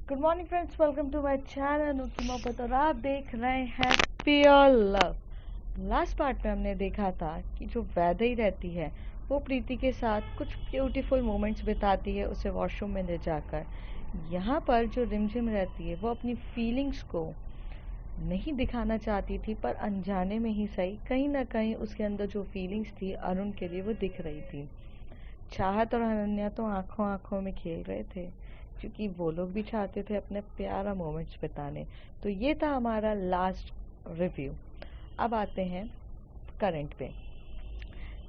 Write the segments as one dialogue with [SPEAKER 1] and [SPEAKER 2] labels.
[SPEAKER 1] Good morning friends, welcome to my channel अनुकी मोहब्बत और आप देख रहे हैं प्योर लव। लास्ट पार्ट में हमने देखा था कि जो वैदेही रहती है वो प्रीति के साथ कुछ ब्यूटीफुल मोमेंट्स बिताती है उसे वॉशरूम में ले जाकर। यहाँ पर जो रिमझिम रहती है वो अपनी फीलिंग्स को नहीं दिखाना चाहती थी, पर अनजाने में ही सही कहीं ना कहीं उसके अंदर जो फीलिंग्स थी अरुण के लिए वो दिख रही थी। चाहत और अनन्या तो आंखों आंखों में खेल रहे थे क्योंकि वो लोग भी चाहते थे अपने प्यारा मोमेंट्स बिताने। तो ये था हमारा लास्ट रिव्यू। अब आते हैं करंट पे।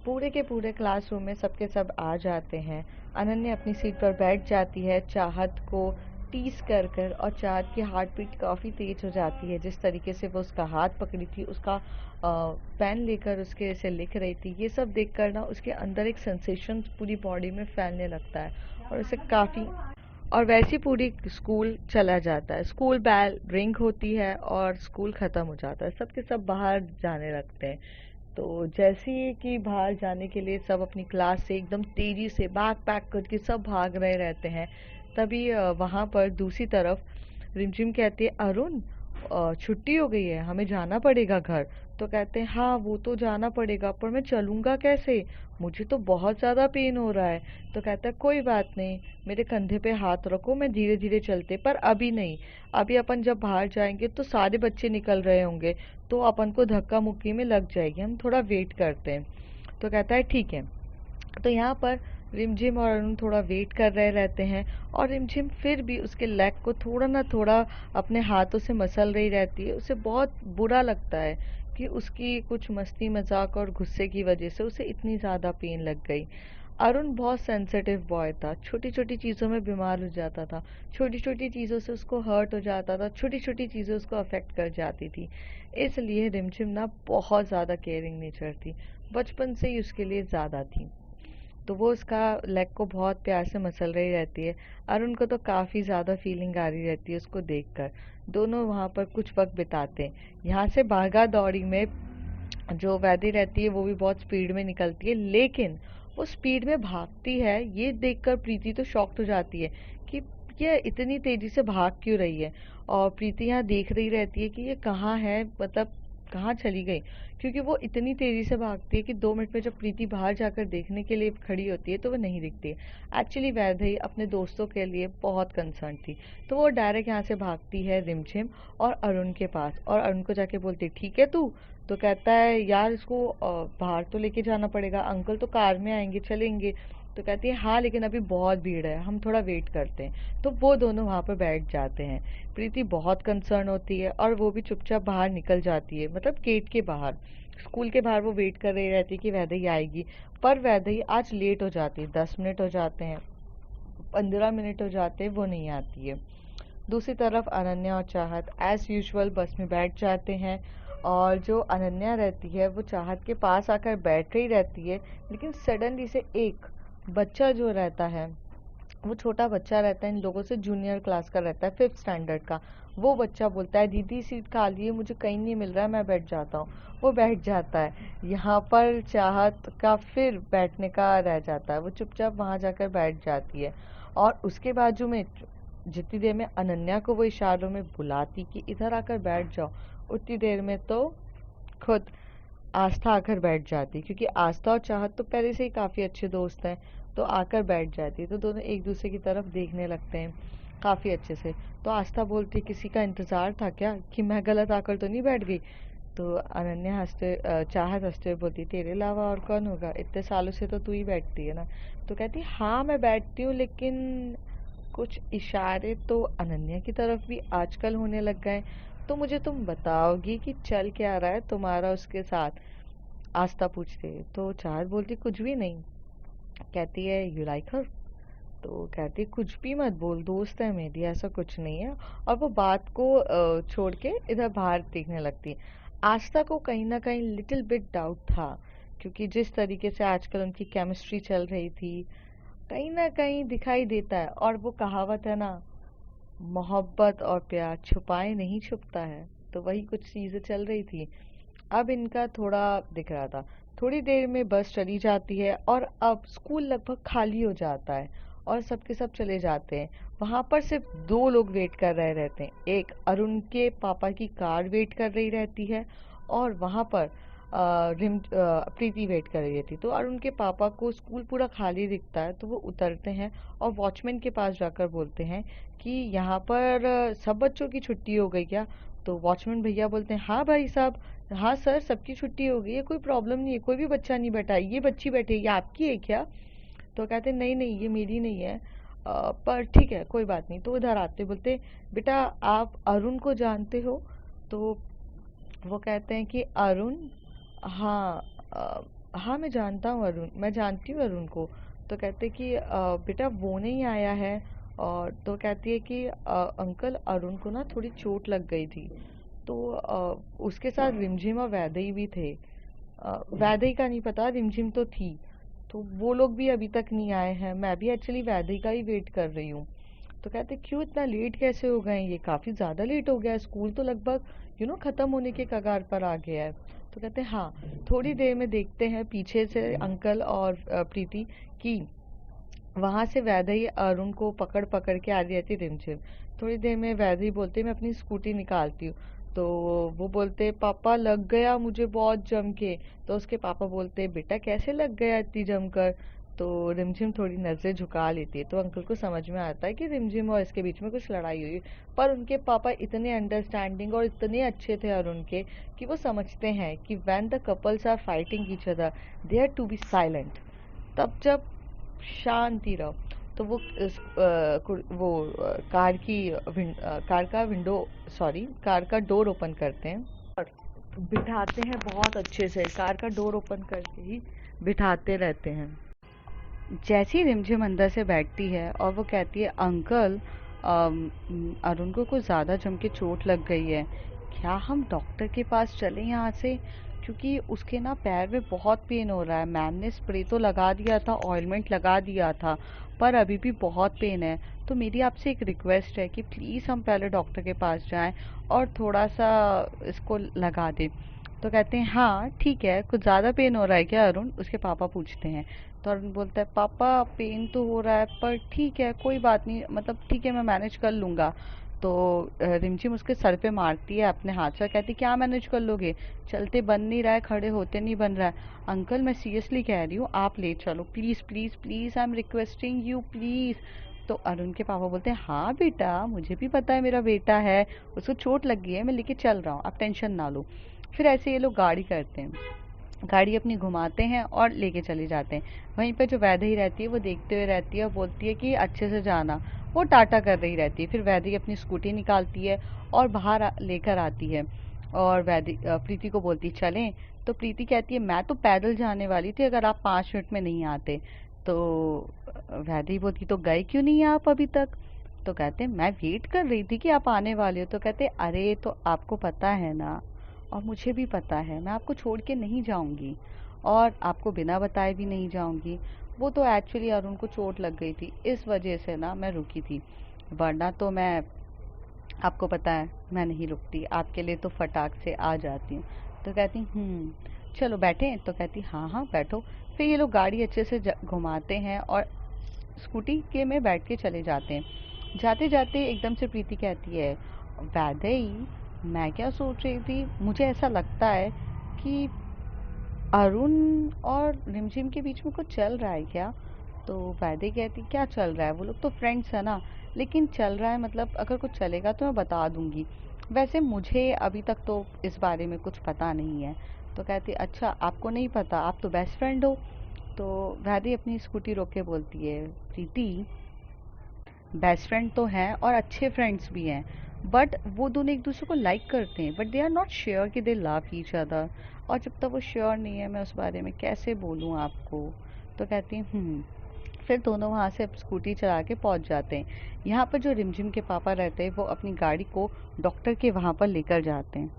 [SPEAKER 1] पूरे के पूरे क्लासरूम में सबके सब आ जाते हैं। अनन्या अपनी सीट पर बैठ जाती है, चाहत को टीस कर कर, और चाहत की हार्ट बीट काफ़ी तेज हो जाती है। जिस तरीके से वो उसका हाथ पकड़ी थी, उसका पेन लेकर उसके से लिख रही थी, ये सब देखकर ना उसके अंदर एक सेंसेशन पूरी बॉडी में फैलने लगता है और उसे काफ़ी, और वैसी पूरी स्कूल चला जाता है। स्कूल बेल रिंग होती है और स्कूल ख़त्म हो जाता है। सबके सब बाहर जाने लगते हैं। तो जैसे ही कि बाहर जाने के लिए सब अपनी क्लास से एकदम तेज़ी से बैग पैक करके सब भाग रहे रहते हैं, तभी वहाँ पर दूसरी तरफ रिमझिम कहती है, अरुण छुट्टी हो गई है, हमें जाना पड़ेगा घर। तो कहते हैं हाँ वो तो जाना पड़ेगा, पर मैं चलूँगा कैसे, मुझे तो बहुत ज़्यादा पेन हो रहा है। तो कहता है कोई बात नहीं, मेरे कंधे पे हाथ रखो, मैं धीरे धीरे चलते, पर अभी नहीं, अभी अपन जब बाहर जाएंगे तो सारे बच्चे निकल रहे होंगे तो अपन को धक्का मुक्की में लग जाएगी, हम थोड़ा वेट करते हैं। तो कहता है ठीक है। तो यहाँ पर रिमझिम और अरुण थोड़ा वेट कर रहे रहते हैं और रिमझिम फिर भी उसके लेग को थोड़ा ना थोड़ा अपने हाथों से मसल रही रहती है। उसे बहुत बुरा लगता है कि उसकी कुछ मस्ती मजाक और गुस्से की वजह से उसे इतनी ज़्यादा पेन लग गई। अरुण बहुत सेंसिटिव बॉय था, छोटी छोटी चीज़ों में बीमार हो जाता था, छोटी छोटी चीज़ों से उसको हर्ट हो जाता था, छोटी छोटी चीज़ें उसको अफेक्ट कर जाती थी। इसलिए रिमझिम ना बहुत ज़्यादा केयरिंग नेचर थी, बचपन से ही उसके लिए ज़्यादा थी। तो वो उसका लेग को बहुत प्यार से मसल रही रहती है। अरुण को तो काफ़ी ज़्यादा फीलिंग आ रही रहती है उसको देखकर। दोनों वहाँ पर कुछ वक्त बिताते हैं। यहाँ से भागा दौड़ी में जो वैदी रहती है वो भी बहुत स्पीड में निकलती है, लेकिन वो स्पीड में भागती है ये देखकर प्रीति तो शॉक्ड हो जाती है कि ये इतनी तेजी से भाग क्यों रही है। और प्रीति यहाँ देख रही रहती है कि ये कहाँ है, मतलब कहाँ चली गई, क्योंकि वो इतनी तेजी से भागती है कि 2 मिनट में जब प्रीति बाहर जाकर देखने के लिए खड़ी होती है तो वो नहीं दिखती है। एक्चुअली वैदेही अपने दोस्तों के लिए बहुत कंसर्न थी, तो वो डायरेक्ट यहाँ से भागती है रिमझिम और अरुण के पास, और अरुण को जाके बोलती है ठीक है तू। तो कहता है यार इसको बाहर तो लेके जाना पड़ेगा, अंकल तो कार में आएंगे, चलेंगे। तो कहती है हाँ लेकिन अभी बहुत भीड़ है, हम थोड़ा वेट करते हैं। तो वो दोनों वहाँ पर बैठ जाते हैं। प्रीति बहुत कंसर्न होती है और वो भी चुपचाप बाहर निकल जाती है, मतलब गेट के बाहर, स्कूल के बाहर वो वेट कर रही रहती है कि वैदेही आएगी। पर वैदेही आज लेट हो जाती है, 10 मिनट हो जाते हैं, 15 मिनट हो जाते हैं, वो नहीं आती है। दूसरी तरफ अनन्या और चाहत एज यूजुअल बस में बैठ जाते हैं, और जो अनन्या रहती है वो चाहत के पास आकर बैठ रही रहती है, लेकिन सडनली से एक बच्चा जो रहता है, वो छोटा बच्चा रहता है, इन लोगों से जूनियर क्लास का रहता है, 5th स्टैंडर्ड का, वो बच्चा बोलता है दीदी सीट खाली है, मुझे कहीं नहीं मिल रहा है, मैं बैठ जाता हूँ। वो बैठ जाता है। यहाँ पर चाहत का फिर बैठने का रह जाता है, वो चुपचाप वहाँ जाकर बैठ जाती है। और उसके बाजू में जितनी देर में अनन्या को वो इशारों में बुलाती कि इधर आकर बैठ जाओ, उतनी देर में तो खुद आस्था आकर बैठ जाती, क्योंकि आस्था और चाहत तो पहले से ही काफ़ी अच्छे दोस्त हैं। तो आकर बैठ जाती, तो दोनों एक दूसरे की तरफ देखने लगते हैं काफ़ी अच्छे से। तो आस्था बोलती किसी का इंतज़ार था क्या, कि मैं गलत आकर तो नहीं बैठ गई। तो अनन्या हंसते चाहत हंसते हुए बोलती तेरे अलावा और कौन होगा, इतने सालों से तो तू ही बैठती है ना। तो कहती हाँ मैं बैठती हूँ, लेकिन कुछ इशारे तो अनन्या की तरफ भी आजकल होने लग गए। तो मुझे तुम बताओगी कि चल क्या रहा है तुम्हारा उसके साथ, आस्था पूछती है। तो चाहत बोलती कुछ भी नहीं। कहती है यू लाइक हर। तो कहती है कुछ भी मत बोल, दोस्त है मेरी, ऐसा कुछ नहीं है। और वो बात को छोड़ के इधर बाहर देखने लगती है। आस्था को कहीं ना कहीं लिटिल बिट डाउट था, क्योंकि जिस तरीके से आजकल उनकी केमिस्ट्री चल रही थी, कहीं ना कहीं दिखाई देता है। और वो कहावत है ना, मोहब्बत और प्यार छुपाए नहीं छुपता है, तो वही कुछ चीज़ें चल रही थी। अब इनका थोड़ा दिख रहा था। थोड़ी देर में बस चली जाती है और अब स्कूल लगभग खाली हो जाता है और सबके सब चले जाते हैं। वहाँ पर सिर्फ दो लोग वेट कर रहे रहते हैं। एक अरुण के पापा की कार वेट कर रही रहती है और वहाँ पर प्रीति वेट कर रही थी। तो अरुण के पापा को स्कूल पूरा खाली दिखता है, तो वो उतरते हैं और वॉचमैन के पास जाकर बोलते हैं कि यहाँ पर सब बच्चों की छुट्टी हो गई क्या? तो वॉचमैन भैया बोलते हैं हाँ भाई साहब, हाँ सर, सबकी छुट्टी हो गई है, कोई प्रॉब्लम नहीं है, कोई भी बच्चा नहीं बैठा है, ये बच्ची बैठी है, ये आपकी है क्या? तो कहते नहीं नहीं, ये मेरी नहीं है, पर ठीक है कोई बात नहीं। तो इधर आते बोलते बेटा आप अरुण को जानते हो? तो वो कहते हैं कि अरुण, हाँ हाँ मैं जानता हूँ अरुण, मैं जानती हूँ अरुण को। तो कहते कि बेटा वो नहीं आया है। और तो कहती है कि अंकल अरुण को ना थोड़ी चोट लग गई थी, तो उसके साथ रिमझिम और वैदेही भी थे। वैदेही का नहीं पता, रिमझिम तो थी। तो वो लोग भी अभी तक नहीं आए हैं, मैं भी एक्चुअली वैदेही का ही वेट कर रही हूँ। तो कहते क्यों इतना लेट कैसे हो गए, ये काफ़ी ज़्यादा लेट हो गया है, स्कूल तो लगभग ख़त्म होने के कगार पर आ गया है। तो कहते हाँ, थोड़ी देर में देखते हैं पीछे से अंकल और प्रीति की वहां से वैदेही अरुण को पकड़ पकड़ के आ रही रहती रिमझिम। थोड़ी देर में वैदेही बोलते मैं अपनी स्कूटी निकालती हूँ। तो वो बोलते पापा लग गया मुझे बहुत जम के। तो उसके पापा बोलते बेटा कैसे लग गया इतनी जमकर? तो रिमझिम थोड़ी नजरें झुका लेती है, तो अंकल को समझ में आता है कि रिमझिम और इसके बीच में कुछ लड़ाई हुई। पर उनके पापा इतने अंडरस्टैंडिंग और इतने अच्छे थे अरुण के कि वो समझते हैं कि when the couples are fighting each other they are to be silent. तब जब शांति रहो। तो वो कार का विंडो, सॉरी कार का डोर ओपन करते हैं और बिठाते हैं बहुत अच्छे से, कार का डोर ओपन करके ही बिठाते रहते हैं। जैसी रिमझिम अंदर से बैठती है और वो कहती है अंकल अरुण को कुछ ज़्यादा जम के चोट लग गई है, क्या हम डॉक्टर के पास चलें यहाँ से? क्योंकि उसके ना पैर में बहुत पेन हो रहा है, मैम ने स्प्रे तो लगा दिया था, ऑइलमेंट लगा दिया था, पर अभी भी बहुत पेन है। तो मेरी आपसे एक रिक्वेस्ट है कि प्लीज़ हम पहले डॉक्टर के पास जाएं और थोड़ा सा इसको लगा दें। तो कहते हैं हाँ ठीक है, कुछ ज़्यादा पेन हो रहा है क्या अरुण? उसके पापा पूछते हैं। तो अरुण बोलता है पापा पेन तो हो रहा है पर ठीक है कोई बात नहीं, मतलब ठीक है मैं मैनेज कर लूँगा। तो रिमझिम उसके सर पे मारती है अपने हाथ से, कहती क्या मैनेज कर लोगे, चलते बन नहीं रहा है, खड़े होते नहीं बन रहा है। अंकल मैं सीरियसली कह रही हूँ, आप ले चलो please please please, I am requesting you please. तो अरुण के पापा बोलते हैं हाँ बेटा मुझे भी पता है मेरा बेटा है, उसको चोट लग गई है, मैं लेके चल रहा हूँ, आप टेंशन ना लो। फिर ऐसे ये लोग गाड़ी करते हैं, गाड़ी अपनी घुमाते हैं और लेके चले जाते हैं। वहीं पे जो वैदेही रहती है वो देखते हुए रहती है और बोलती है कि अच्छे से जाना, वो टाटा कर रही रहती है। फिर वैदेही अपनी स्कूटी निकालती है और बाहर लेकर आती है और प्रीति को बोलती चलें। तो प्रीति कहती है मैं तो पैदल जाने वाली थी अगर आप 5 मिनट में नहीं आते। तो वैदेही बोलती तो गए क्यों नहीं आप अभी तक? तो कहते हैं मैं वेट कर रही थी कि आप आने वाले हो। तो कहते अरे तो आपको पता है ना, और मुझे भी पता है मैं आपको छोड़ के नहीं जाऊंगी और आपको बिना बताए भी नहीं जाऊंगी। वो तो एक्चुअली अरुण को चोट लग गई थी, इस वजह से ना मैं रुकी थी, वरना तो मैं, आपको पता है मैं नहीं रुकती, आपके लिए तो फटाक से आ जाती हूँ। तो कहती चलो बैठे? तो कहती हाँ हाँ बैठो। फिर ये लोग गाड़ी अच्छे से घुमाते हैं और स्कूटी के में बैठ के चले जाते हैं। जाते जाते एकदम से प्रीति कहती है वैदेही मैं क्या सोच रही थी, मुझे ऐसा लगता है कि अरुण और रिमझिम के बीच में कुछ चल रहा है क्या? तो वैदेही कहती क्या चल रहा है, वो लोग तो फ्रेंड्स है ना, लेकिन चल रहा है मतलब अगर कुछ चलेगा तो मैं बता दूंगी, वैसे मुझे अभी तक तो इस बारे में कुछ पता नहीं है। तो कहती अच्छा आपको नहीं पता, आप तो बेस्ट फ्रेंड हो। तो वैदेही अपनी स्कूटी रोक के बोलती है प्रीति बेस्ट फ्रेंड तो हैं और अच्छे फ्रेंड्स भी हैं, बट वो दोनों एक दूसरे को लाइक करते हैं, but they are not sure कि दे लव ईच अदर। और जब तक वो श्योर नहीं है मैं उस बारे में कैसे बोलूँ आपको। तो कहती हूँ फिर दोनों वहाँ से स्कूटी चला के पहुँच जाते हैं। यहाँ पर जो रिमझिम के पापा रहते हैं वो अपनी गाड़ी को डॉक्टर के वहाँ पर लेकर जाते हैं,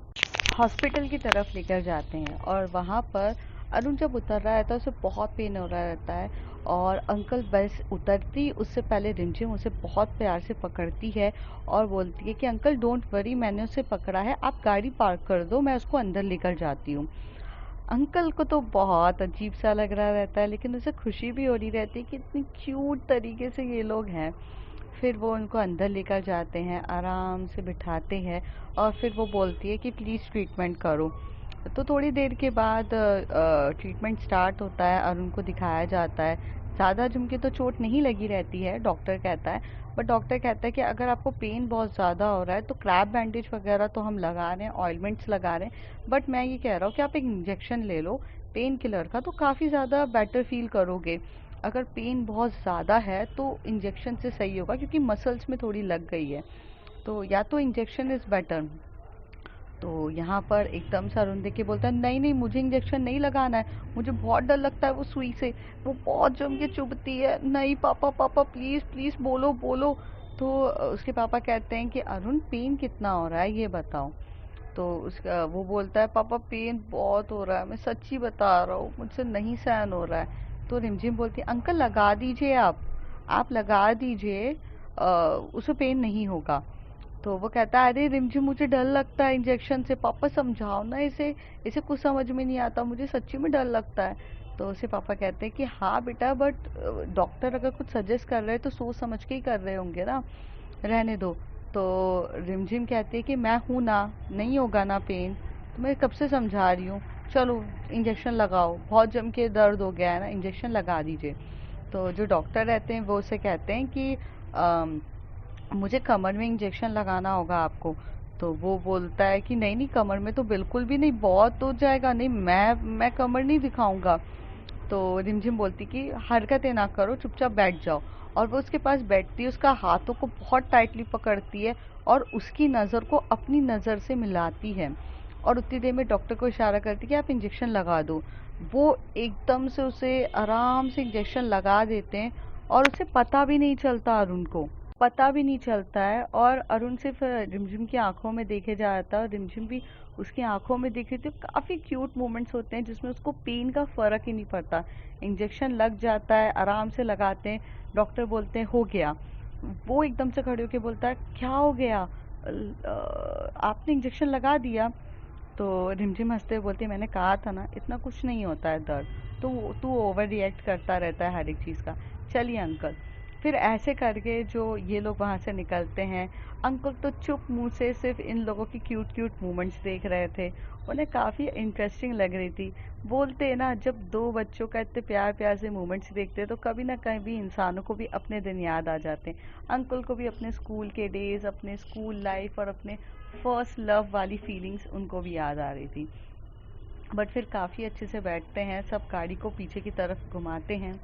[SPEAKER 1] हॉस्पिटल की तरफ लेकर जाते हैं। और वहाँ पर अरुण जब उतर रहा रहता है उसे बहुत पेन हो रहा रहता है और अंकल बस उतरती उससे पहले रिमझिम उसे बहुत प्यार से पकड़ती है और बोलती है कि अंकल डोंट वरी, मैंने उसे पकड़ा है, आप गाड़ी पार्क कर दो, मैं उसको अंदर लेकर जाती हूँ। अंकल को तो बहुत अजीब सा लग रहा रहता है लेकिन उसे खुशी भी हो रही रहती है कि इतनी क्यूट तरीके से ये लोग हैं। फिर वो उनको अंदर लेकर जाते हैं, आराम से बिठाते हैं और फिर वो बोलती है कि प्लीज़ ट्रीटमेंट करो। तो थोड़ी देर के बाद ट्रीटमेंट स्टार्ट होता है और उनको दिखाया जाता है। ज़्यादा जम के तो चोट नहीं लगी रहती है, डॉक्टर कहता है। बट डॉक्टर कहता है कि अगर आपको पेन बहुत ज़्यादा हो रहा है तो क्रैब बैंडेज वगैरह तो हम लगा रहे हैं, ऑइंटमेंट्स लगा रहे हैं, बट मैं ये कह रहा हूँ कि आप एक इंजेक्शन ले लो पेन किलर का, तो काफ़ी ज़्यादा बेटर फील करोगे। अगर पेन बहुत ज़्यादा है तो इंजेक्शन से सही होगा, क्योंकि मसल्स में थोड़ी लग गई है, तो या तो इंजेक्शन इज़ बेटर। तो यहाँ पर एकदम से अरुण देख के बोलता है, नहीं नहीं मुझे इंजेक्शन नहीं लगाना है, मुझे बहुत डर लगता है वो सुई से, वो बहुत जम के चुभती है। नहीं पापा पापा प्लीज़ प्लीज़ बोलो बोलो। तो उसके पापा कहते हैं कि अरुण पेन कितना हो रहा है ये बताओ। तो उसका वो बोलता है, पापा पेन बहुत हो रहा है, मैं सच्ची बता रहा हूँ, मुझसे नहीं सहन हो रहा है। तो रिमझिम बोलती है, अंकल लगा दीजिए आप लगा दीजिए, उससे पेन नहीं होगा। तो वो कहता है, अरे रिमझिम मुझे डर लगता है इंजेक्शन से, पापा समझाओ ना इसे, इसे कुछ समझ में नहीं आता, मुझे सच्ची में डर लगता है। तो उसे पापा कहते हैं कि हाँ बेटा, बट डॉक्टर अगर कुछ सजेस्ट कर रहे हैं तो सोच समझ के ही कर रहे होंगे ना, रहने दो। तो रिमझिम कहती है कि मैं हूँ ना, नहीं होगा ना पेन, तो मैं कब से समझा रही हूँ, चलो इंजेक्शन लगाओ, बहुत जम के दर्द हो गया है ना, इंजेक्शन लगा दीजिए। तो जो डॉक्टर रहते हैं वो उसे कहते हैं कि मुझे कमर में इंजेक्शन लगाना होगा आपको। तो वो बोलता है कि नहीं नहीं कमर में तो बिल्कुल भी नहीं, बहुत हो जाएगा, नहीं मैं कमर नहीं दिखाऊंगा। तो रिमझिम बोलती कि हरकतें ना करो, चुपचाप बैठ जाओ। और वो उसके पास बैठती है, उसका हाथों को बहुत टाइटली पकड़ती है और उसकी नज़र को अपनी नज़र से मिलाती है, और उतनी देर में डॉक्टर को इशारा करती है कि आप इंजेक्शन लगा दो। वो एकदम से उसे आराम से इंजेक्शन लगा देते हैं और उसे पता भी नहीं चलता, अरुण को पता भी नहीं चलता है। और अरुण सिर्फ रिमझिम की आंखों में देखे जाता है और रिमझिम भी उसकी आंखों में देख रही थी। काफ़ी क्यूट मोमेंट्स होते हैं जिसमें उसको पेन का फ़र्क ही नहीं पड़ता। इंजेक्शन लग जाता है, आराम से लगाते हैं, डॉक्टर बोलते हैं हो गया। वो एकदम से खड़े होकर बोलता है, क्या हो गया, आपने इंजेक्शन लगा दिया? तो रिमझिम हंसते हुए बोलती है, मैंने कहा था ना इतना कुछ नहीं होता है दर्द, तो तू ओवर रिएक्ट करता रहता है हर एक चीज़ का, चलिए अंकल। फिर ऐसे करके जो ये लोग वहाँ से निकलते हैं, अंकल तो चुप मुंह से सिर्फ इन लोगों की क्यूट क्यूट मोमेंट्स देख रहे थे, उन्हें काफ़ी इंटरेस्टिंग लग रही थी। बोलते हैं ना, जब दो बच्चों का इतने प्यार प्यार से मोमेंट्स देखते हैं तो कभी ना कभी इंसानों को भी अपने दिन याद आ जाते हैं। अंकल को भी अपने स्कूल के डेज, अपने स्कूल लाइफ और अपने फर्स्ट लव वाली फीलिंग्स उनको भी याद आ रही थी। बट फिर काफ़ी अच्छे से बैठते हैं, सब गाड़ी को पीछे की तरफ घुमाते हैं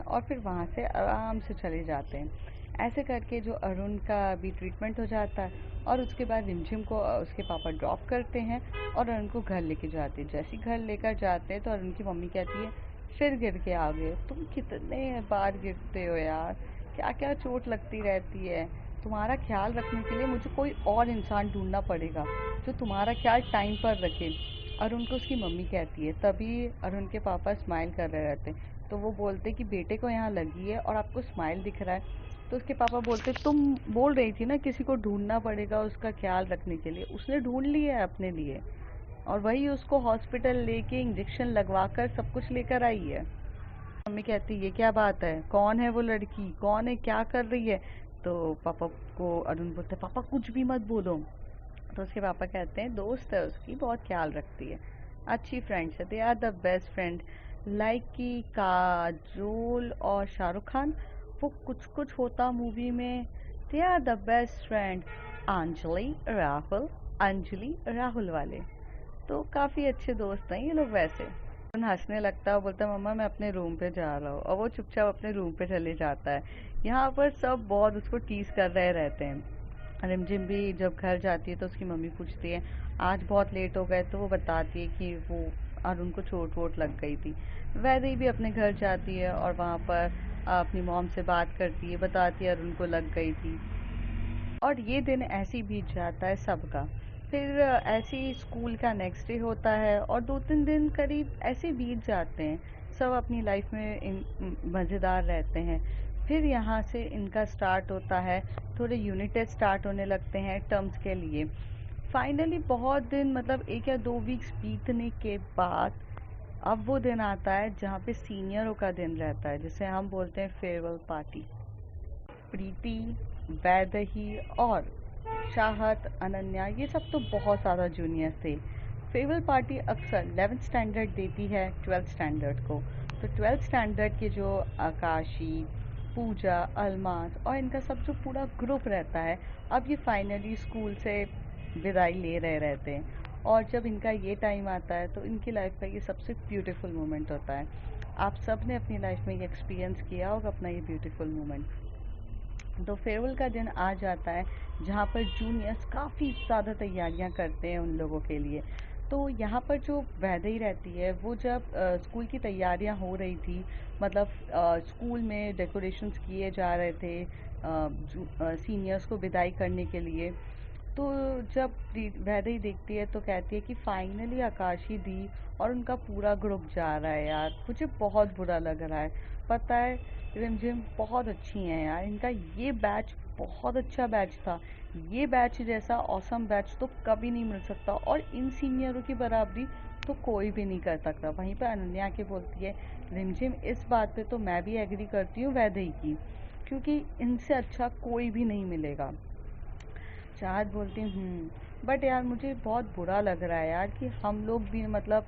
[SPEAKER 1] और फिर वहाँ से आराम से चले जाते हैं। ऐसे करके जो अरुण का भी ट्रीटमेंट हो जाता है और उसके बाद रिमझिम को उसके पापा ड्रॉप करते हैं और अरुण को घर लेके जाते हैं। जैसे ही घर लेकर जाते हैं तो अरुण की मम्मी कहती है, फिर गिर के आ गए, तुम कितने बार गिरते हो यार, क्या क्या चोट लगती रहती है, तुम्हारा ख्याल रखने के लिए मुझे कोई और इंसान ढूंढना पड़ेगा जो तुम्हारा ख्याल टाइम पर रखे। अरुण को उसकी मम्मी कहती है। तभी अरुण के पापा स्माइल कर रहे रहते हैं, तो वो बोलते कि बेटे को यहाँ लगी है और आपको स्माइल दिख रहा है। तो उसके पापा बोलते, तुम बोल रही थी ना किसी को ढूंढना पड़ेगा उसका ख्याल रखने के लिए, उसने ढूंढ लिया है अपने लिए, और वही उसको हॉस्पिटल लेके इंजेक्शन लगवा कर सब कुछ लेकर आई है। मम्मी कहती, ये क्या बात है, कौन है वो लड़की, कौन है, क्या कर रही है? तो पापा को अरुण बोलते, पापा कुछ भी मत बोलो। तो उसके पापा कहते हैं, दोस्त है उसकी, बहुत ख्याल रखती है, अच्छी फ्रेंड्स है, they are the best friend. Like कि काजोल और शाहरुख खान, वो कुछ कुछ होता मूवी में, they are the best friend, Anjali Rahul वाले। तो काफ़ी अच्छे दोस्त हैं ये लोग वैसे। उन हंसने लगता है, बोलता है मम्मा मैं अपने रूम पे जा रहा हूँ, और वो चुपचाप अपने रूम पे चले जाता है। यहाँ पर सब बहुत उसको टीज कर रहे रहते हैं। रिमझिम भी जब घर जाती है तो उसकी मम्मी पूछती है, आज बहुत लेट हो गए? तो वो बताती है कि वो अरुण को चोट वोट लग गई थी। वैदेही भी अपने घर जाती है और वहाँ पर अपनी मॉम से बात करती है, बताती है अरुण को लग गई थी। और ये दिन ऐसे ही बीत जाता है सबका। फिर ऐसे ही स्कूल का नेक्स्ट डे होता है और 2-3 दिन करीब ऐसे बीत जाते हैं, सब अपनी लाइफ में मज़ेदार रहते हैं। फिर यहाँ से इनका स्टार्ट होता है, थोड़े यूनिट टेस्ट स्टार्ट होने लगते हैं टर्म्स के लिए। फाइनली बहुत दिन, मतलब 1 या 2 वीक्स बीतने के बाद अब वो दिन आता है जहाँ पे सीनियरों का दिन रहता है, जिसे हम बोलते हैं फेयरवेल पार्टी। प्रीति, वैदेही और चाहत, अनन्या ये सब तो बहुत ज़्यादा जूनियर्स थे। फेयरवेल पार्टी अक्सर 11th स्टैंडर्ड देती है 12th स्टैंडर्ड को। तो 12th स्टैंडर्ड के जो आकाशी, पूजा, अलमास और इनका सब जो पूरा ग्रुप रहता है, अब ये फाइनली स्कूल से विदाई ले रहे रहते हैं। और जब इनका ये टाइम आता है तो इनकी लाइफ का ये सबसे ब्यूटीफुल मोमेंट होता है। आप सब ने अपनी लाइफ में ये एक्सपीरियंस किया होगा अपना ये ब्यूटीफुल मोमेंट। तो फेयरवेल का दिन आ जाता है जहाँ पर जूनियर्स काफ़ी ज़्यादा तैयारियां करते हैं उन लोगों के लिए। तो यहाँ पर जो वैदेही रहती है वो जब स्कूल की तैयारियां हो रही थी, मतलब स्कूल में डेकोरेशंस किए जा रहे थे सीनियर्स को विदाई करने के लिए। तो जब वैदेही देखती है तो कहती है कि फाइनली आकाशी दी और उनका पूरा ग्रुप जा रहा है यार, मुझे बहुत बुरा लग रहा है। पता है रिमझिम बहुत अच्छी हैं यार, इनका ये बैच बहुत अच्छा बैच था। ये बैच जैसा ऑसम बैच तो कभी नहीं मिल सकता और इन सीनियरों की बराबरी तो कोई भी नहीं कर सकता। वहीं पर अनन्या के बोलती है रिमझिम इस बात पे तो मैं भी एग्री करती हूँ वैदेही की, क्योंकि इनसे अच्छा कोई भी नहीं मिलेगा। चाहत बोलती बट यार मुझे बहुत बुरा लग रहा है यार कि हम लोग भी मतलब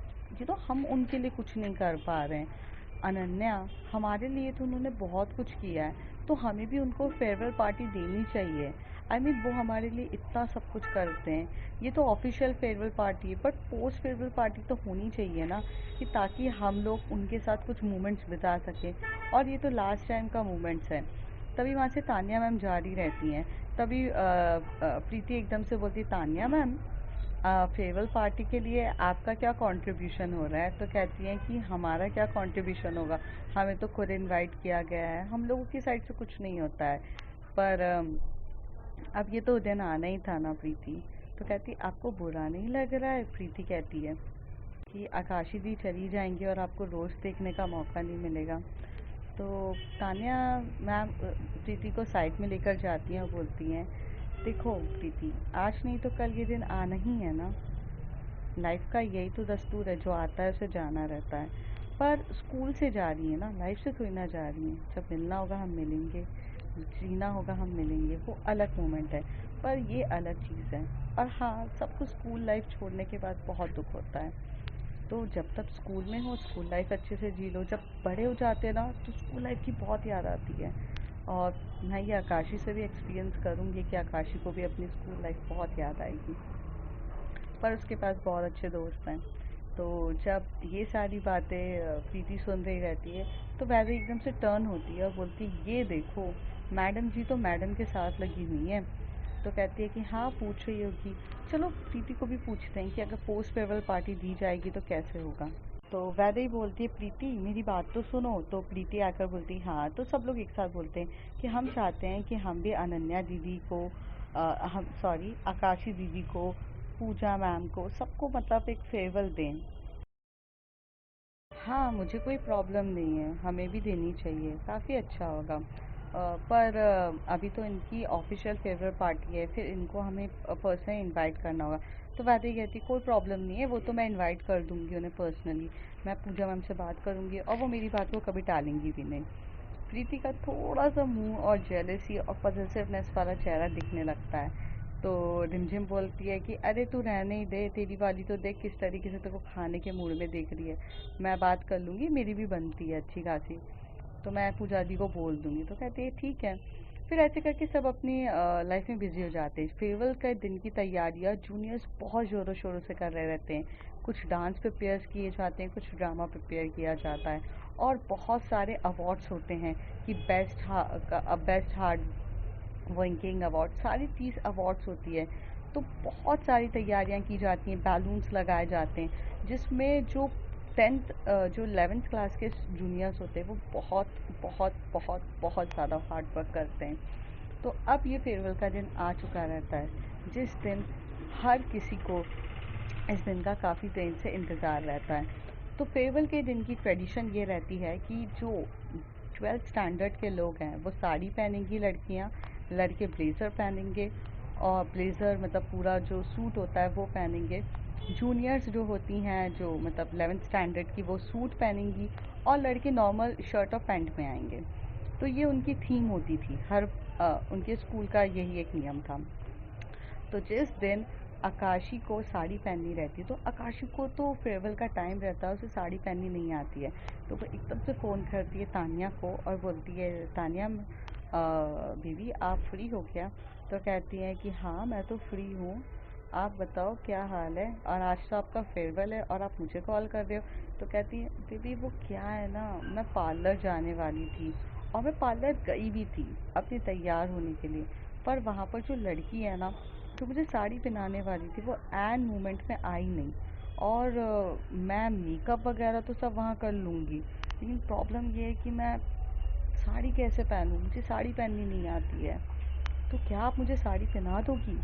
[SPEAKER 1] हम उनके लिए कुछ नहीं कर पा रहे हैं। अनन्या, हमारे लिए तो उन्होंने बहुत कुछ किया है, तो हमें भी उनको फेयरवेल पार्टी देनी चाहिए। आई मीन वो हमारे लिए इतना सब कुछ करते हैं। ये तो ऑफिशियल फेयरवेल पार्टी है, बट पोस्ट फेयरवेल पार्टी तो होनी चाहिए ना, कि ताकि हम लोग उनके साथ कुछ मोमेंट्स बिता सकें। और ये तो लास्ट टाइम का मोमेंट्स है। तभी वहाँ से तानिया मैम जा रही रहती हैं। तभी प्रीति एकदम से बोलती तानिया मैम, फेयरवेल पार्टी के लिए आपका क्या कंट्रीब्यूशन हो रहा है? तो कहती हैं कि हमारा क्या कंट्रीब्यूशन होगा, हमें तो खुद इनवाइट किया गया है, हम लोगों की साइड से कुछ नहीं होता है। पर अब ये तो दिन आना ही था ना प्रीति। तो कहती आपको बुरा नहीं लग रहा है? प्रीति कहती है कि आकाशी दी चली जाएंगी और आपको रोज़ देखने का मौका नहीं मिलेगा। तो तानिया मैम प्रीति को साइड में लेकर जाती हैं और बोलती हैं देखो प्रीति, आज नहीं तो कल ये दिन आना ही है ना। लाइफ का यही तो दस्तूर है, जो आता है उसे जाना रहता है। पर स्कूल से जा रही है ना, लाइफ से थोड़ी ना जा रही है। जब मिलना होगा हम मिलेंगे, जीना होगा हम मिलेंगे, वो अलग मोमेंट है। पर ये अलग चीज़ है। और हाँ, सबको स्कूल लाइफ छोड़ने के बाद बहुत दुख होता है। तो जब तक स्कूल में हो स्कूल लाइफ अच्छे से जी लो। जब बड़े हो जाते हैं ना तो स्कूल लाइफ की बहुत याद आती है। और मैं ये आकाशी से भी एक्सपीरियंस करूँगी कि आकाशी को भी अपनी स्कूल लाइफ बहुत याद आएगी। पर उसके पास बहुत अच्छे दोस्त हैं। तो जब ये सारी बातें प्रीति सुन रही रहती है तो वैसे एकदम से टर्न होती है और बोलती है ये देखो मैडम जी तो मैडम के साथ लगी हुई हैं। तो कहती है कि हाँ पूछ रही होगी, चलो प्रीति को भी पूछते हैं कि अगर पोस्ट फेयरवेल पार्टी दी जाएगी तो कैसे होगा। तो वैदेही बोलती है प्रीति मेरी बात तो सुनो। तो प्रीति आकर बोलती है हाँ। तो सब लोग एक साथ बोलते हैं कि हम चाहते हैं कि हम भी अनन्या दीदी को हम सॉरी आकाशी दीदी को, पूजा मैम को, सबको मतलब एक फेयरवेल दें। हाँ, मुझे कोई प्रॉब्लम नहीं है, हमें भी देनी चाहिए, काफ़ी अच्छा होगा। पर अभी तो इनकी ऑफिशियल फेयरवेल पार्टी है, फिर इनको हमें पर्सनली इनवाइट करना होगा। तो वैदेही कहती कोई प्रॉब्लम नहीं है, वो तो मैं इनवाइट कर दूंगी उन्हें पर्सनली। मैं पूजा मैम से बात करूंगी और वो मेरी बात को कभी टालेंगी भी नहीं। प्रीति का थोड़ा सा मुंह और जेलसी और पॉजिटिवनेस वाला चेहरा दिखने लगता है। तो रिमझिम बोलती है कि अरे तू रहने ही दे, तेरी वाली तो देख किस तरीके से तेरे को खाने के मूड में देख रही है। मैं बात कर लूँगी, मेरी भी बनती है अच्छी खासी, तो मैं पूजा दी को बोल दूँगी। तो कहती है ठीक है। फिर ऐसे करके सब अपनी लाइफ में बिजी हो जाते हैं। फेयरवेल के दिन की तैयारियाँ जूनियर्स बहुत ज़ोरों शोरों से कर रहे रहते हैं। कुछ डांस प्रिपेयर किए जाते हैं, कुछ ड्रामा प्रिपेयर किया जाता है और बहुत सारे अवार्ड्स होते हैं कि बेस्ट हार्ड वर्किंग अवार्ड, सारी 30 अवार्ड्स होती है। तो बहुत सारी तैयारियां की जाती हैं, बैलून्स लगाए जाते हैं, जिसमें जो 10th जो 11th क्लास के जूनियर्स होते हैं वो बहुत बहुत बहुत बहुत ज़्यादा हार्ड वर्क करते हैं। तो अब ये फेयरवेल का दिन आ चुका रहता है जिस दिन हर किसी को इस दिन का काफ़ी देर से इंतज़ार रहता है। तो फेयरवेल के दिन की ट्रेडिशन ये रहती है कि जो 12th स्टैंडर्ड के लोग हैं वो साड़ी पहनेंगी लड़कियां, लड़के ब्लेज़र पहनेंगे। और ब्लेज़र मतलब पूरा जो सूट होता है वो पहनेंगे। जूनियर्स जो होती हैं जो मतलब 11th स्टैंडर्ड की, वो सूट पहनेंगी और लड़के नॉर्मल शर्ट और पैंट में आएंगे। तो ये उनकी थीम होती थी हर उनके स्कूल का यही एक नियम था। तो जिस दिन आकाशी को साड़ी पहननी रहती है, तो आकाशी को तो फेयरवेल का टाइम रहता है, उसे साड़ी पहननी नहीं आती है। तो वो एकदम से फ़ोन करती है तानिया को और बोलती है, तानिया दीदी आप फ्री हो क्या? तो कहती है कि हाँ मैं तो फ्री हूँ, आप बताओ क्या हाल है, और आज तो आपका फेयरवेल है और आप मुझे कॉल कर रहे हो। तो कहती है दीदी वो क्या है ना, मैं पार्लर जाने वाली थी और मैं पार्लर गई भी थी अपनी तैयार होने के लिए, पर वहाँ पर जो लड़की है ना जो मुझे साड़ी पहनाने वाली थी वो एन मोमेंट में आई नहीं। और मैं मेकअप वगैरह तो सब वहाँ कर लूँगी, लेकिन प्रॉब्लम ये है कि मैं साड़ी कैसे पहनूँ, मुझे साड़ी पहननी नहीं आती है। तो क्या आप मुझे साड़ी पहना दोगी?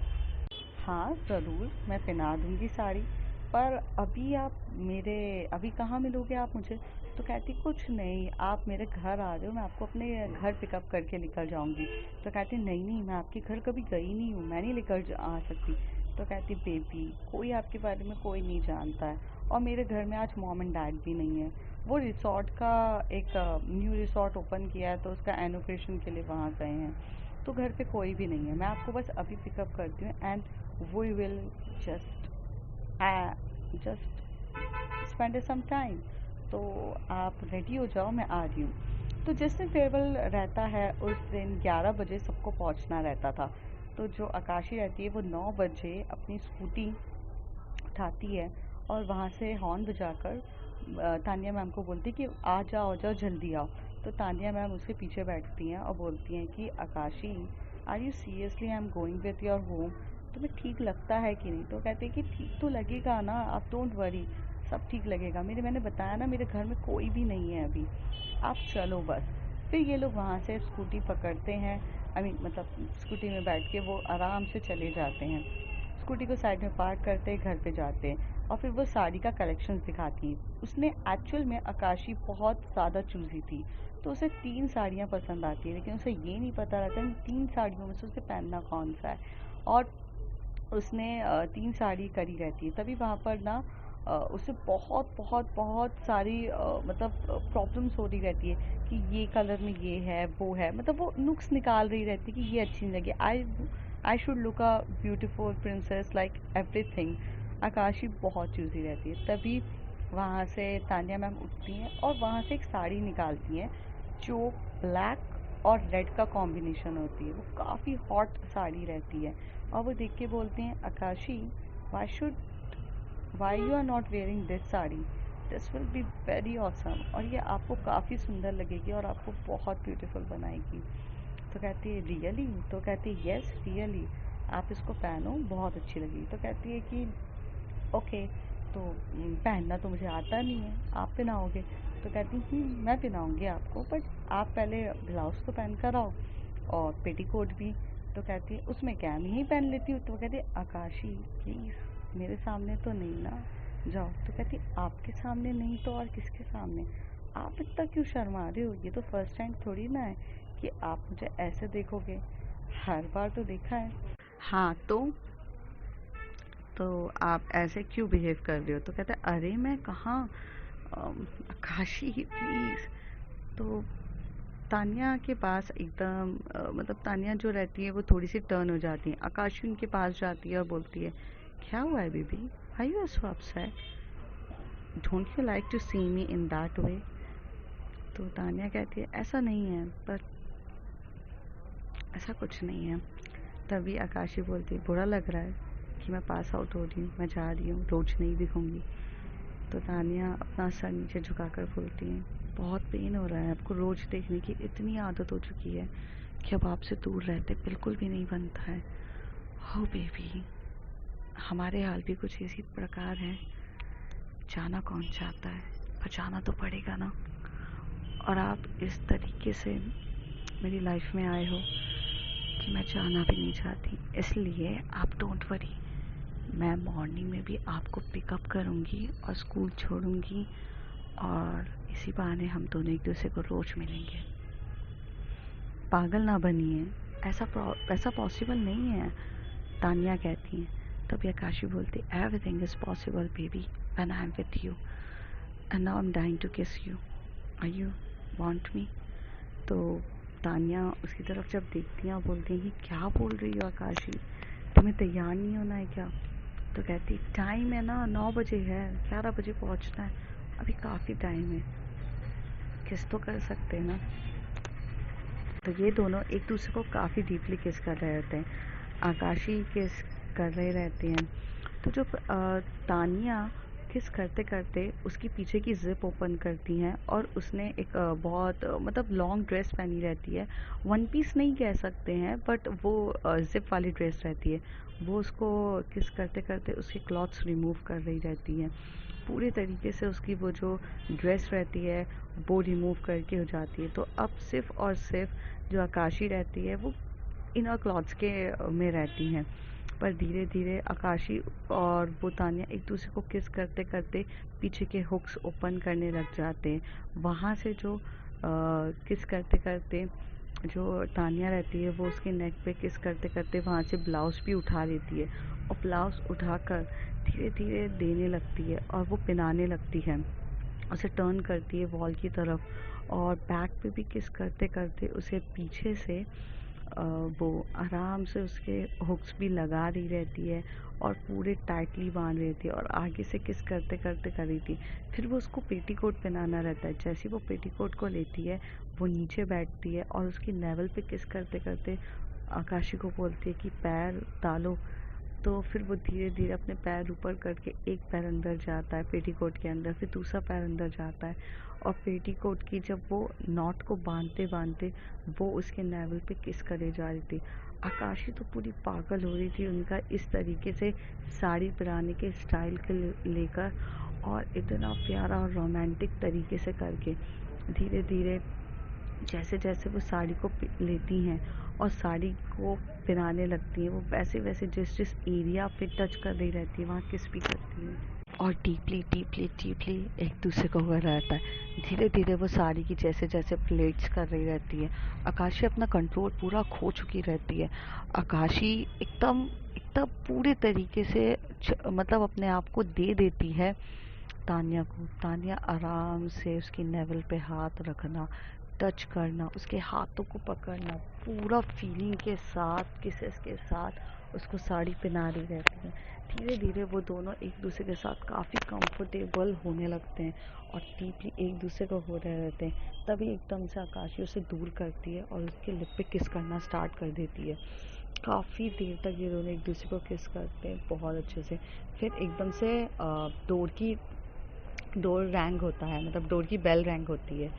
[SPEAKER 1] हाँ ज़रूर, मैं पहना दूँगी साड़ी, पर अभी आप मेरे अभी कहाँ मिलोगे आप मुझे? तो कहती कुछ नहीं, आप मेरे घर आ जाओ, मैं आपको अपने घर पिकअप करके लेकर जाऊँगी। तो कहती नहीं नहीं, मैं आपके घर कभी गई नहीं हूँ, मैं नहीं लेकर आ सकती। तो कहती बेबी कोई आपके बारे में कोई नहीं जानता है, और मेरे घर में आज मॉम एंड डैड भी नहीं है। वो रिसॉर्ट का एक न्यू रिसॉर्ट ओपन किया है, तो उसका इनॉग्रेशन के लिए वहाँ गए हैं। तो घर पे कोई भी नहीं है, मैं आपको बस अभी पिकअप करती हूँ and we will just just spend some time. तो आप रेडी हो जाओ, मैं आ रही हूँ। तो जिस दिन फेयरवेल रहता है उस दिन 11 बजे सबको पहुँचना रहता था। तो जो आकाशी रहती है वो 9 बजे अपनी स्कूटी उठाती है और वहाँ से हॉर्न बजाकर तानिया मैम को बोलती है कि आ जाओ जल्दी आओ। तो तानिया मैम उसके पीछे बैठती हैं और बोलती हैं कि Akashi are you seriously I am going with your home, तुम्हें ठीक लगता है कि नहीं? तो कहते हैं कि ठीक तो लगेगा ना, आप डोंट वरी, सब ठीक लगेगा। मैंने बताया ना मेरे घर में कोई भी नहीं है अभी, आप चलो बस। फिर ये लोग वहाँ से स्कूटी पकड़ते हैं, मतलब स्कूटी में बैठ के वो आराम से चले जाते हैं। स्कूटी को साइड में पार्क करते हैं, घर पे जाते हैं, और फिर वो साड़ी का कलेक्शंस दिखाती है। उसने एक्चुअल में आकाशी बहुत ज़्यादा चूज़ी थी, तो उसे 3 साड़ियाँ पसंद आती है, लेकिन उसे ये नहीं पता रहता इन 3 साड़ियों में से उसे पहनना कौन सा है। और उसने 3 साड़ी करी रहती है, तभी वहाँ पर ना उसे बहुत बहुत बहुत सारी मतलब प्रॉब्लम्स हो रही रहती है कि ये कलर में ये है वो है, मतलब वो नुक्स निकाल रही रहती है कि ये अच्छी नहीं लगी, I should look a beautiful princess like everything. Akashi बहुत चूज़ी रहती है। तभी वहाँ से तानिया मैम उठती हैं और वहाँ से एक साड़ी निकालती हैं जो ब्लैक और रेड का कॉम्बिनेशन होती है। वो काफ़ी हॉट साड़ी रहती है, और वो देख के बोलते हैं Akashi why you are not wearing this sari, this will be very awesome, और ये आपको काफ़ी सुंदर लगेगी और आपको बहुत ब्यूटीफुल बनाएगी। तो कहती है रियली? तो कहती है यस रियली, आप इसको पहनो बहुत अच्छी लगेगी। तो कहती है कि ओके, तो पहनना तो मुझे आता नहीं है, आप पहनाओगे? तो कहती मैं पहनाऊँगी आपको, बट आप पहले ब्लाउज़ तो पहन कर आओ और पेटीकोट भी। तो कहती है उसमें क्या है, मैं यही पहन लेती हूँ। तो वो कहती है आकाशी प्लीज़ मेरे सामने तो नहीं ना, जाओ। तो कहती है आपके सामने नहीं तो और किसके सामने? आप इतना क्यों शर्मा रहे हो? ये तो फर्स्ट टाइम थोड़ी ना है कि आप मुझे ऐसे देखोगे, हर बार तो देखा है। हाँ तो आप ऐसे क्यों बिहेव कर रहे हो? तो कहता है अरे मैं कहाँ, आकाशी प्लीज़। तो तानिया के पास एकदम मतलब तानिया जो रहती है वो थोड़ी सी टर्न हो जाती है, आकाशी उनके पास जाती है और बोलती है क्या हुआ है baby, I you so upset, don't you like to see me in that way? तो तानिया कहती है ऐसा नहीं है, पर ऐसा कुछ नहीं है। तभी आकाशी बोलती है बुरा लग रहा है कि मैं पास आउट हो रही हूँ, मैं जा रही हूँ, रोज नहीं दिखूंगी। तो तानिया अपना सर नीचे झुकाकर बोलती है बहुत पेन हो रहा है, आपको रोज देखने की इतनी आदत हो चुकी है कि अब आपसे दूर रहते बिल्कुल भी नहीं बनता है। हो बेबी, हमारे हाल भी कुछ इसी प्रकार है, जाना कौन चाहता है, पर जाना तो पड़ेगा ना। और आप इस तरीके से मेरी लाइफ में आए हो कि मैं जाना भी नहीं चाहती, इसलिए आप डोंट वरी, मैं मॉर्निंग में भी आपको पिकअप करूँगी और स्कूल छोड़ूंगी, और इसी बहाने हम दोनों एक दूसरे को रोज मिलेंगे। पागल ना बनिए, ऐसा पॉसिबल नहीं है, तानिया कहती है। तभी आकाशी बोलती everything is possible baby when I am with you, and now I am dying to kiss you, are you want me? तो तानिया उसकी तरफ जब देखती हैं बोलती हैं कि क्या बोल रही हो आकाशी, तुम्हें तैयार नहीं होना है क्या? तो कहती टाइम है ना, 9 बजे है, 11 बजे पहुंचना है, अभी काफ़ी टाइम है, किस तो कर सकते हैं ना। तो ये दोनों एक दूसरे को काफ़ी डीपली किस कर रहे होते हैं, आकाशी किस कर रहे रहते हैं। तो जो तानिया किस करते करते उसकी पीछे की ज़िप ओपन करती हैं और उसने एक बहुत मतलब लॉन्ग ड्रेस पहनी रहती है, वन पीस नहीं कह सकते हैं बट वो ज़िप वाली ड्रेस रहती है। वो उसको किस करते करते उसके क्लॉथ्स रिमूव कर रही रहती हैं, पूरे तरीके से उसकी वो जो ड्रेस रहती है वो रिमूव करके हो जाती है। तो अब सिर्फ़ और सिर्फ जो आकाशी रहती है वो इनर क्लॉथ्स के में रहती हैं। पर धीरे धीरे आकाशी और वो तानिया एक दूसरे को किस करते करते पीछे के हुक्स ओपन करने लग जाते हैं। वहाँ से जो किस करते करते जो तानिया रहती है वो उसके नेक पे किस करते करते वहाँ से ब्लाउज़ भी उठा लेती है और ब्लाउज़ उठाकर धीरे धीरे देने लगती है और वो पहनाने लगती है, उसे टर्न करती है वॉल की तरफ और बैक पे भी किस करते करते उसे पीछे से वो आराम से उसके हुक्स भी लगा रही रहती है और पूरे टाइटली बांध रही थी और आगे से किस करते करते कर रही थी। फिर वो उसको पेटीकोट पहनाना रहता है, जैसे वो पेटीकोट को लेती है वो नीचे बैठती है और उसकी लेवल पे किस करते करते आकाशी को बोलती है कि पैर डालो। तो फिर वो धीरे धीरे अपने पैर ऊपर करके एक पैर अंदर जाता है पेटीकोट के अंदर, फिर दूसरा पैर अंदर जाता है और पेटीकोट की जब वो नॉट को बांधते बांधते वो उसके नेवल पे किस करे जा रही थी। आकाशी तो पूरी पागल हो रही थी उनका इस तरीके से साड़ी पहनाने के स्टाइल के लेकर और इतना प्यारा और रोमांटिक तरीके से करके धीरे धीरे जैसे जैसे वो साड़ी को लेती हैं और साड़ी को पहनाने लगती हैं वो वैसे वैसे जिस जिस एरिया पे टच कर रही रहती है वहाँ किस भी करती हैं और डीपली डीपली डीपली एक दूसरे को हुआ रहता है। धीरे धीरे वो साड़ी की जैसे जैसे प्लेट्स कर रही रहती है, आकाशी अपना कंट्रोल पूरा खो चुकी रहती है। आकाशी एकदम एकदम पूरे तरीके से मतलब अपने आप को दे देती है तानिया को। तानिया आराम से उसकी नेवल पे हाथ रखना, टच करना, उसके हाथों को पकड़ना, पूरा फीलिंग के साथ किसेस के साथ उसको साड़ी पहना रही रहती है। धीरे धीरे वो दोनों एक दूसरे के साथ काफ़ी कंफर्टेबल होने लगते हैं और डीपली एक दूसरे को हो रहे रहते हैं। तभी एकदम से आकाशी उसे दूर करती है और उसके लिप पे किस करना स्टार्ट कर देती है। काफ़ी देर तक ये दोनों एक दूसरे को किस करते हैं बहुत अच्छे से। फिर एकदम से डोर रैंग होता है, मतलब डोर की बेल रैंग होती है।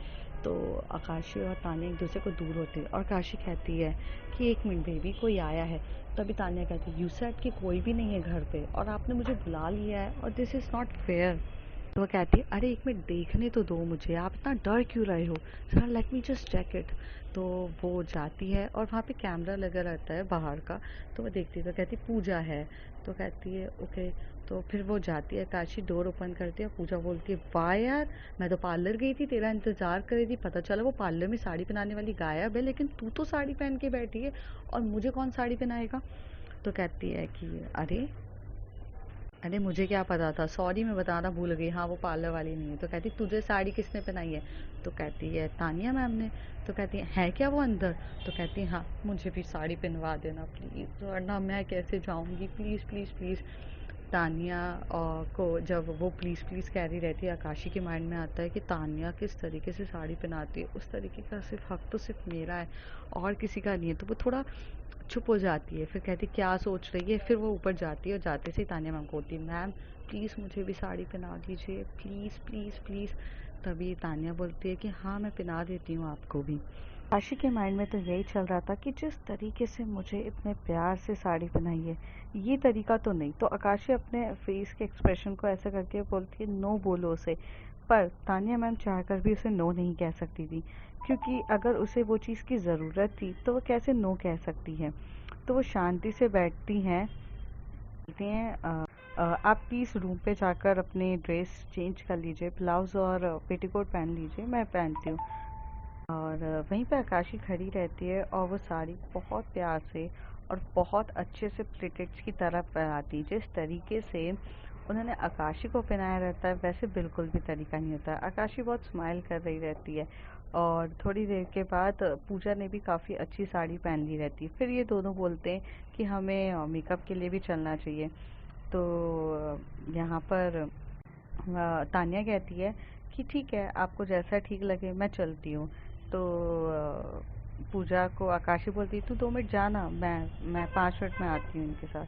[SPEAKER 1] तो आकाशी और तानिया एक दूसरे को दूर होती है और आकाशी कहती है कि एक मिनट बेबी कोई आया है। तभी तानिया कहती है यू सेड कि कोई भी नहीं है घर पे और आपने मुझे बुला लिया है और दिस इज़ नॉट फेयर। तो वो कहती है अरे एक मिनट देखने तो दो मुझे, आप इतना डर क्यों रहे हो, जरा let me just check it. तो वो जाती है और वहाँ पे कैमरा लगा रहता है बाहर का, तो वो देखती है तो कहती पूजा है। तो कहती है ओके। तो फिर वो जाती है, काशी डोर ओपन करती है, पूजा बोलती है वाह यार, मैं तो पार्लर गई थी तेरा इंतज़ार कर रही थी, पता चला वो पार्लर में साड़ी पहनाने वाली गायब है, लेकिन तू तो साड़ी पहन के बैठी है और मुझे कौन साड़ी पहनाएगा। तो कहती है कि अरे अरे मुझे क्या पता था, सॉरी मैं बताना भूल गई, हाँ वो पार्लर वाली नहीं है। तो कहती तुझे साड़ी किसने पहनाई है। तो कहती है तानिया मैम ने। तो कहती है क्या वो अंदर। तो कहती है हाँ मुझे भी साड़ी पहनवा देना प्लीज़, वरना मैं कैसे जाऊँगी, प्लीज़ प्लीज़ प्लीज़। तानिया को जब वो प्लीज़ प्लीज़ कह रही रहती है, आकाशी के माइंड में आता है कि तानिया किस तरीके से साड़ी पहनाती है उस तरीके का सिर्फ हक तो सिर्फ मेरा है और किसी का नहीं है। तो वो थोड़ा चुप हो जाती है, फिर कहती क्या सोच रही है। फिर वो ऊपर जाती है और जाते से ही तानिया मैम को बोलती है मैम प्लीज़ मुझे भी साड़ी पहना दीजिए, प्लीज़ प्लीज़ प्लीज़। तभी तानिया बोलती है कि हाँ मैं पहना देती हूँ आपको भी। आशी के माइंड में तो यही चल रहा था कि जिस तरीके से मुझे इतने प्यार से साड़ी पहनाई है ये तरीका तो नहीं। तो आकाशी अपने फेस के एक्सप्रेशन को ऐसा करके बोलती है नो बोलो उसे। पर तानिया मैम चाहकर भी उसे नो नहीं कह सकती थी, क्योंकि अगर उसे वो चीज़ की ज़रूरत थी तो वो कैसे नो कह सकती है। तो वो शांति से बैठती हैं, बोलती हैं आप प्लीज़ रूम पे जाकर अपने ड्रेस चेंज कर लीजिए, ब्लाउज़ और पेटीकोट पहन लीजिए, मैं पहनती हूँ। और वहीं पे आकाशी खड़ी रहती है और वो साड़ी बहुत प्यार से और बहुत अच्छे से प्लेटेड्स की तरह पहनाती है। जिस तरीके से उन्होंने आकाशी को पहनाया रहता है वैसे बिल्कुल भी तरीका नहीं होता है। आकाशी बहुत स्माइल कर रही रहती है और थोड़ी देर के बाद पूजा ने भी काफ़ी अच्छी साड़ी पहन ली रहती है। फिर ये दोनों बोलते हैं कि हमें मेकअप के लिए भी चलना चाहिए। तो यहाँ पर तान्या कहती है कि ठीक है, आपको जैसा ठीक लगे, मैं चलती हूँ। तो पूजा को आकाशी बोलती, तू 2 मिनट जाना, मैं 5 मिनट में आती हूँ इनके साथ।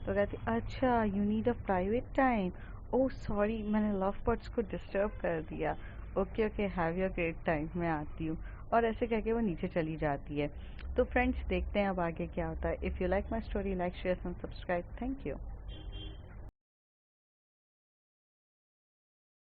[SPEAKER 1] तो कहती, अच्छा you need a private time. Oh sorry, मैंने लव बर्ड्स को डिस्टर्ब कर दिया। Okay okay, have your great time, मैं आती हूँ। और ऐसे कहके वो नीचे चली जाती है। तो फ्रेंड्स, देखते हैं अब आगे क्या होता है। If you like my story, like share and subscribe. Thank you.